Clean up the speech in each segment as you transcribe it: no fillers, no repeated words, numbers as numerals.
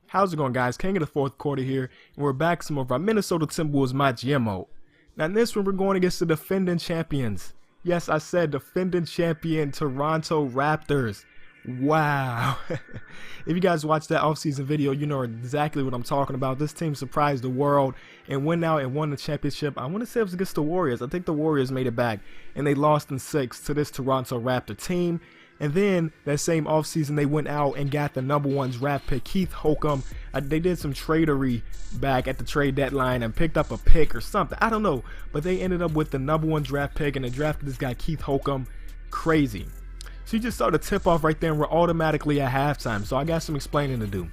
How's it going, guys? King of the fourth quarter here, and we're back with some of our Minnesota Timberwolves MyGM mode. Now in this one, we're going against the defending champions. Yes, I said defending champion Toronto Raptors. Wow. If you guys watched that offseason video, you know exactly what I'm talking about. This team surprised the world and went out and won the championship. I want to say it was against the Warriors. I think the Warriors made it back, and they lost in 6 to this Toronto Raptor team. And then that same offseason, they went out and got the #1 draft pick, Keith Holcomb. They did some tradery back at the trade deadline and picked up a pick or something. I don't know. But they ended up with the #1 draft pick, and they drafted this guy, Keith Holcomb. Crazy. So you just saw the tip off right there, and we're automatically at halftime. So I got some explaining to do.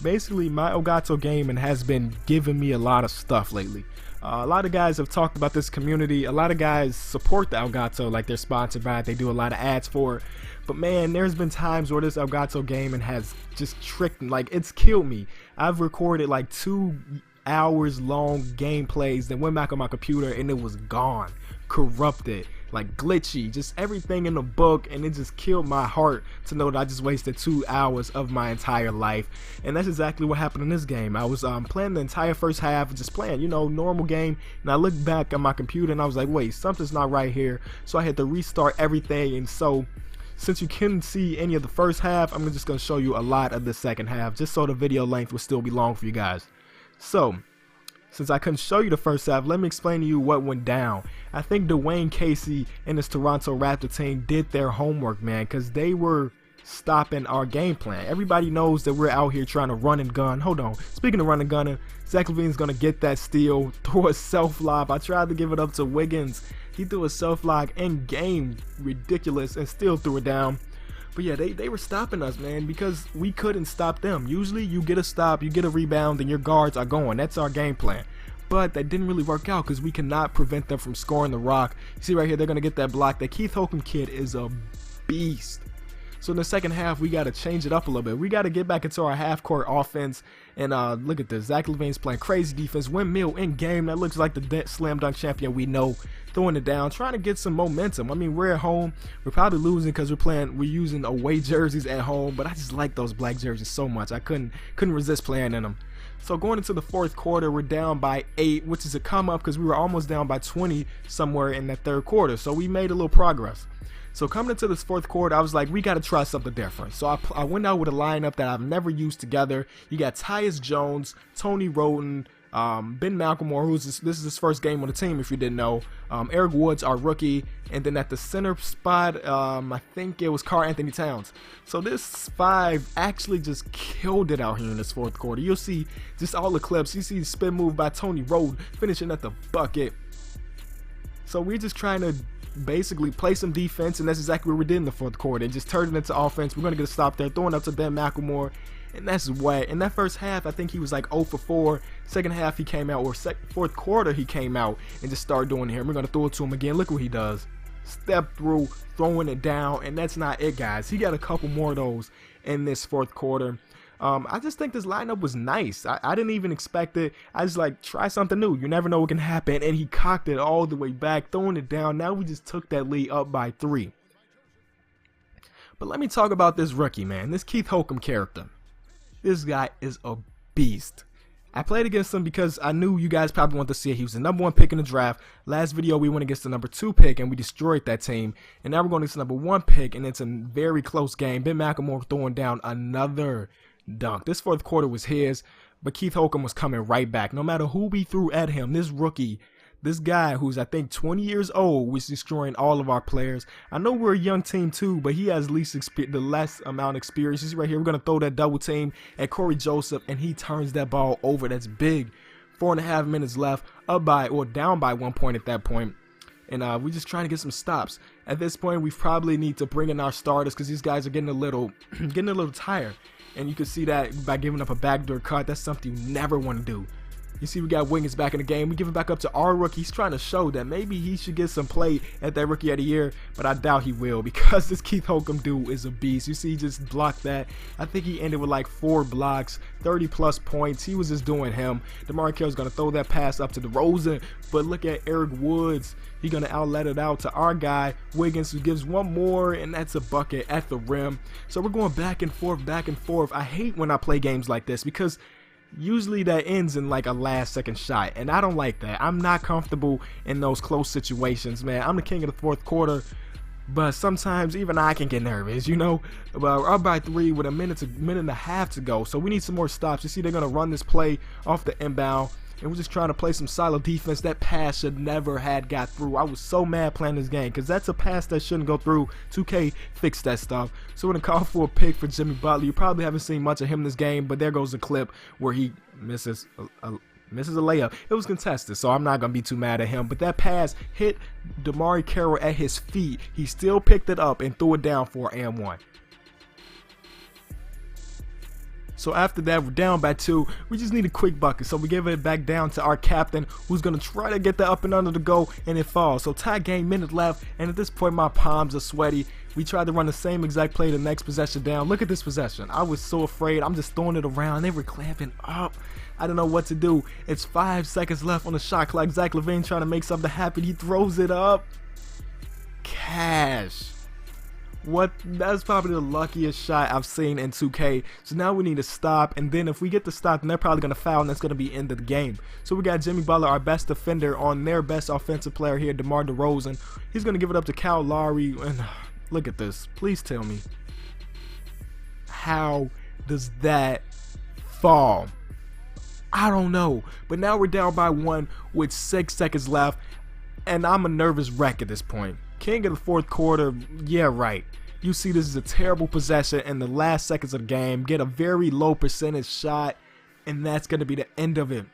Basically, my Elgato gaming has been giving me a lot of stuff lately. A lot of guys have talked about this community. A lot of guys support the Elgato, like they're sponsored by it. They do a lot of ads for it. But man, there's been times where this Elgato gaming has just tricked me. Like, it's killed me. I've recorded like 2 hours long gameplays, then went back on my computer and it was gone, corrupted, like glitchy, just everything in the book, and it just killed my heart to know that I just wasted 2 hours of my entire life. And that's exactly what happened in this game. I was playing the entire first half, just playing, you know, normal game, and I looked back at my computer and I was like, wait, something's not right here. So I had to restart everything. And so since you couldn't see any of the first half, I'm just going to show you a lot of the second half, just so the video length will still be long for you guys. So since I couldn't show you the first half, let me explain to you what went down. I think Dwayne Casey and this Toronto Raptor team did their homework, man, because they were stopping our game plan. Everybody knows that we're out here trying to run and gun. Hold on. Speaking of run and gunning, Zach LaVine's going to get that steal, throw a self-lob. I tried to give it up to Wiggins. He threw a self-lob in game, ridiculous, and still threw it down. But yeah, they were stopping us, man, because we couldn't stop them. Usually you get a stop, you get a rebound, and your guards are going. That's our game plan. But that didn't really work out because we cannot prevent them from scoring the rock. You see right here, they're going to get that block. That Keith Holcomb kid is a beast. So in the second half, we got to change it up a little bit. We got to get back into our half-court offense. And look at this. Zach LaVine's playing crazy defense. Windmill in game. That looks like the slam dunk champion we know. Throwing it down, trying to get some momentum. I mean, we're at home. We're probably losing because we're using away jerseys at home. But I just like those black jerseys so much. I couldn't resist playing in them. So going into the fourth quarter, we're down by 8, which is a come up because we were almost down by 20 somewhere in that third quarter. So we made a little progress. So coming into this fourth quarter, I was like, we got to try something different. So I went out with a lineup that I've never used together. You got Tyus Jones, Tony Roden, Ben McLemore, this is his first game on the team, if you didn't know. Eric Woods, our rookie. And then at the center spot, I think it was Karl Anthony Towns. So this 5 actually just killed it out here in this fourth quarter. You'll see just all the clips. You see the spin move by Tony Roden finishing at the bucket. So we're just trying to basically play some defense, and that's exactly what we did in the fourth quarter. And just turned it into offense. We're going to get a stop there, throwing up to Ben McLemore. And that's wet. In that first half, I think he was like 0 for 4. Second half, he came out, or fourth quarter, he came out and just started doing it here. We're going to throw it to him again. Look what he does. Step through, throwing it down, and that's not it, guys. He got a couple more of those in this fourth quarter. I just think this lineup was nice. I didn't even expect it. I just like, try something new. You never know what can happen. And he cocked it all the way back, throwing it down. Now we just took that lead up by 3. But let me talk about this rookie, man. This Keith Holcomb character. This guy is a beast. I played against him because I knew you guys probably want to see it. He was the #1 pick in the draft. Last video, we went against the #2 pick, and we destroyed that team. And now we're going against the #1 pick, and it's a very close game. Ben McLemore throwing down another dunk. This fourth quarter was his, but Keith Holcomb was coming right back. No matter who we threw at him, this rookie, this guy who's I think 20 years old, was destroying all of our players. I know we're a young team too, but he has the less amount of experience. This right here, we're going to throw that double team at Corey Joseph, and he turns that ball over. That's big. 4.5 minutes left, down by 1 point at that point. And we're just trying to get some stops. At this point, we probably need to bring in our starters because these guys are getting a little tired. And you can see that by giving up a backdoor cut. That's something you never want to do. You see we got Wiggins back in the game. We give it back up to our rookie. He's trying to show that maybe he should get some play at that Rookie of the Year, but I doubt he will because this Keith Holcomb dude is a beast. You see he just blocked that. I think he ended with like 4 blocks, 30 plus points. He was just doing him. DeMar Carroll's going to throw that pass up to DeRozan, but look at Eric Woods. He's going to outlet it out to our guy, Wiggins, who gives one more, and that's a bucket at the rim. So we're going back and forth, back and forth. I hate when I play games like this because usually that ends in like a last second shot, and I don't like that. I'm not comfortable in those close situations, man. I'm the king of the fourth quarter, but sometimes even I can get nervous, you know. But we're up by 3 with a minute and a half to go, so we need some more stops. You see they're going to run this play off the inbound, and we're just trying to play some solid defense. That pass should never had got through. I was so mad playing this game because that's a pass that shouldn't go through. 2K fixed that stuff. So we're going to call for a pick for Jimmy Butler. You probably haven't seen much of him this game, but there goes the clip where he misses a layup. It was contested, so I'm not going to be too mad at him. But that pass hit DeMar Carroll at his feet. He still picked it up and threw it down for an and 1. So after that, we're down by 2. We just need a quick bucket. So we give it back down to our captain, who's going to try to get the up and under to go, and it falls. So tie game, minute left, and at this point, my palms are sweaty. We tried to run the same exact play the next possession down. Look at this possession. I was so afraid. I'm just throwing it around. They were clamping up. I don't know what to do. It's 5 seconds left on the shot clock. Zach LaVine trying to make something happen. He throws it up. Cash. What? That's probably the luckiest shot I've seen in 2K. So now we need to stop, and then if we get the stop, then they're probably going to foul, and that's going to be end of the game. So we got Jimmy Butler, our best defender, on their best offensive player here, DeMar DeRozan. He's going to give it up to Kyle Lowry, and look at this. Please tell me, how does that fall? I don't know, but now we're down by 1 with 6 seconds left, and I'm a nervous wreck at this point. King of the fourth quarter, yeah, right. You see this is a terrible possession in the last seconds of the game. Get a very low percentage shot, and that's going to be the end of it.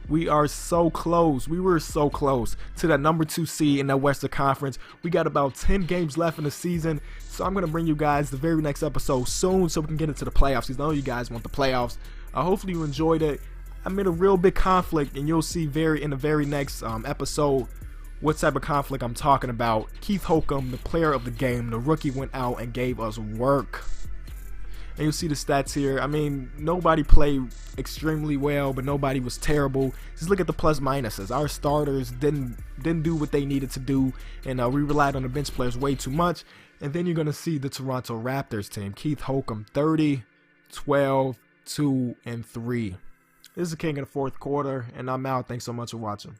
We are so close. We were so close to that number 2 seed in that Western Conference. We got about 10 games left in the season, so I'm going to bring you guys the very next episode soon so we can get into the playoffs, because I know you guys want the playoffs. Hopefully you enjoyed it. I'm in a real big conflict, and you'll see in the very next episode what type of conflict I'm talking about. Keith Holcomb, the player of the game, the rookie, went out and gave us work. And you'll see the stats here. I mean, nobody played extremely well, but nobody was terrible. Just look at the plus minuses. Our starters didn't do what they needed to do, and we relied on the bench players way too much. And then you're going to see the Toronto Raptors team. Keith Holcomb, 30, 12, 2, and 3. This is the king of the fourth quarter, and I'm out. Thanks so much for watching.